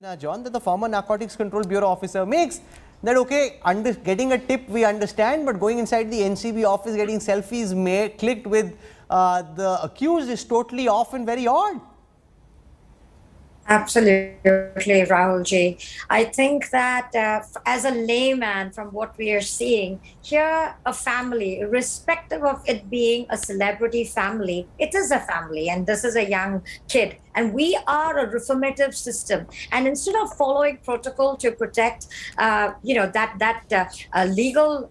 John, that the former Narcotics Control Bureau officer makes, that okay, getting a tip we understand, but going inside the NCB office, getting selfies clicked with the accused is totally off and very odd. Absolutely, Rahulji. I think that as a layman, from what we are seeing here, a family, irrespective of it being a celebrity family, it is a family, and this is a young kid. And we are a reformative system. And instead of following protocol to protect, that legal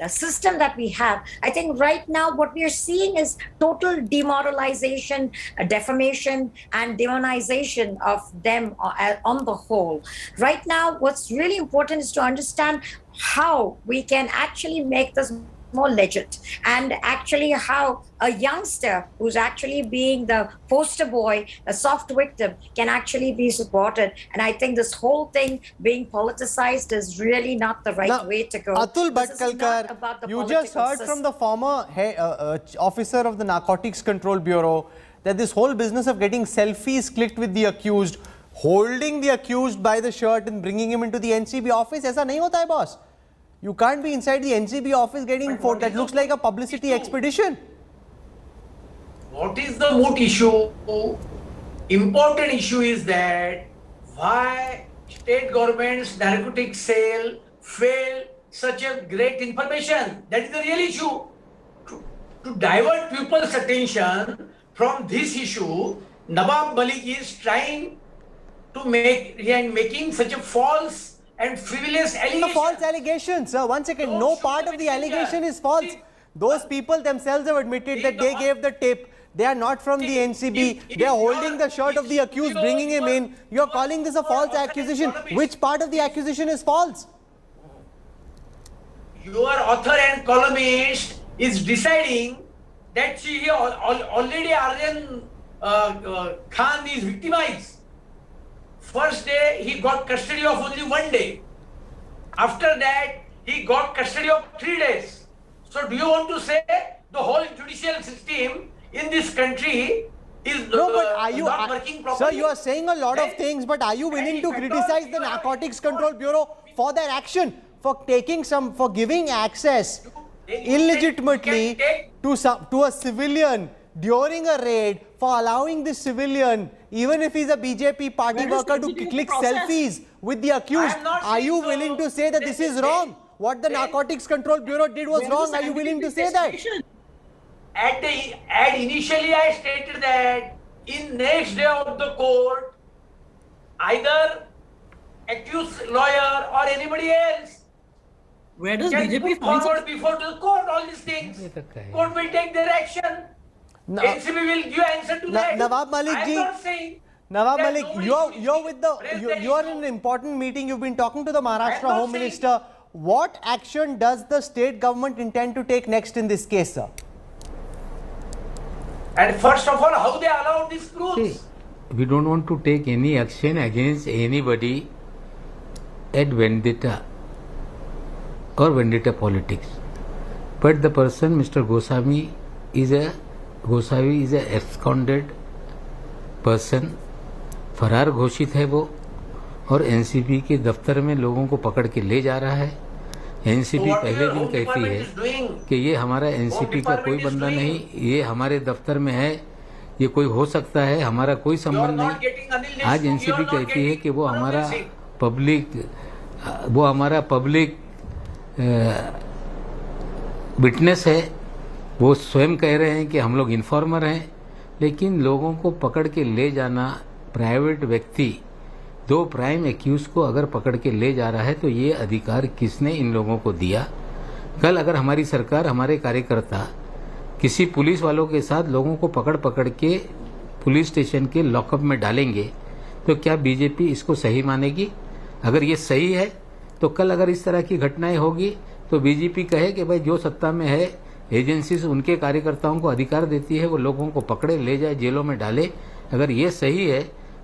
system that we have, I think right now what we are seeing is total demoralization, defamation, and demonization of them on the whole. Right now, what's really important is to understand how we can actually make this more legit, and actually how a youngster who's actually being the poster boy, a soft victim, can actually be supported. And I think this whole thing being politicized is really not the right way to go. Atul Bhatkalkar, you just heard from the former officer of the Narcotics Control Bureau that this whole business of getting selfies clicked with the accused, holding the accused by the shirt and bringing him into the NCB office, aisa nahi hota hai, boss. You can't be inside the NCB office getting photo. That looks like a publicity expedition. What is the moot issue? Important issue is that why state government's narcotics sale failed such a great information. That is the real issue. To divert people's attention from this issue, Nawab Malik is trying to making such a false and frivolous allegation. The false allegation, sir. One second. No part of the allegation is false. Those people themselves have admitted that they gave the tip. They are not from the NCB. They are holding the shirt of the accused, bringing him in. You are calling this a false accusation. Which part of the accusation is false? Your author and columnist is deciding that already Aryan Khan is victimized. First day, he got custody of only 1 day. After that, he got custody of 3 days. So do you want to say the whole judicial system in this country is not working properly? Sir, you are saying a lot of things, but are you willing to criticize the Narcotics Control Bureau for their action, for giving access illegitimately to a civilian during a raid, for allowing this civilian, even if he's a BJP party worker, to click selfies with the accused? Are you willing to say that this is wrong? What the Narcotics Control Bureau did was wrong. Are you willing to say that? Initially, I stated that in next day of the court, either accused lawyer or anybody else where does can BJP put forward before the court all these things. Court will take their action. NCB will give answer to that. Nawab Malik ji, Nawab Malik, you are in an important meeting. You've been talking to the Maharashtra Home Minister. What action does the state government intend to take next in this case, sir? And first of all, how they allow these rules? We don't want to take any action against anybody at vendetta or vendetta politics. But the person, Mr. Goswami is a absconded person, फरार घोषित है वो, और NCB के दफ्तर में लोगों को पकड़ के ले जा रहा है। एनसीबी पहले दिन कहती है कि ये हमारा एनसीबी का कोई बंदा नहीं, ये हमारे दफ्तर में है, ये कोई हो सकता है, हमारा कोई संबंध नहीं। आज एनसीबी कहती है कि वो हमारा पब्लिक विटनेस है। वो स्वयं कह रहे हैं कि हम लोग इन्फॉर्मर हैं, लेकिन लोगों को पकड़ के ले जाना, प्राइवेट व्यक्ति 2 प्राइम एक्यूज को अगर पकड़ के ले जा रहा है, तो ये अधिकार किसने इन लोगों को दिया? कल अगर हमारी सरकार, हमारे कार्यकर्ता किसी पुलिस वालों के साथ लोगों को पकड़ के पुलिस स्टेशन के लॉकअप में डालेंगे, तो क्या बीजेपी इसको सही मानेगी? अगर ये सही है, तो कल अगर इस तरह की घटनाएं होगी, तो बीजेपी कहे कि भाई जो सत्ता में है, एजेंसी उनके कार्यकर्ताओं को अधिकार देती है, वो लोगों को पकड़े ले जाए, जेलों में डाले। अगर ये सही है,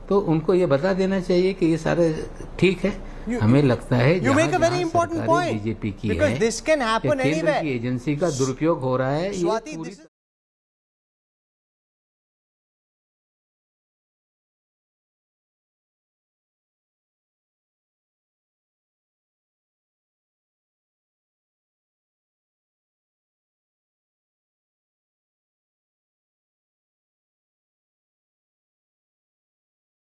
तो उनको ये बता देना चाहिए कि ये सारे ठीक है। हमें लगता है बीजेपी की है, केंद्र की एजेंसी का दुरुपयोग हो रहा है।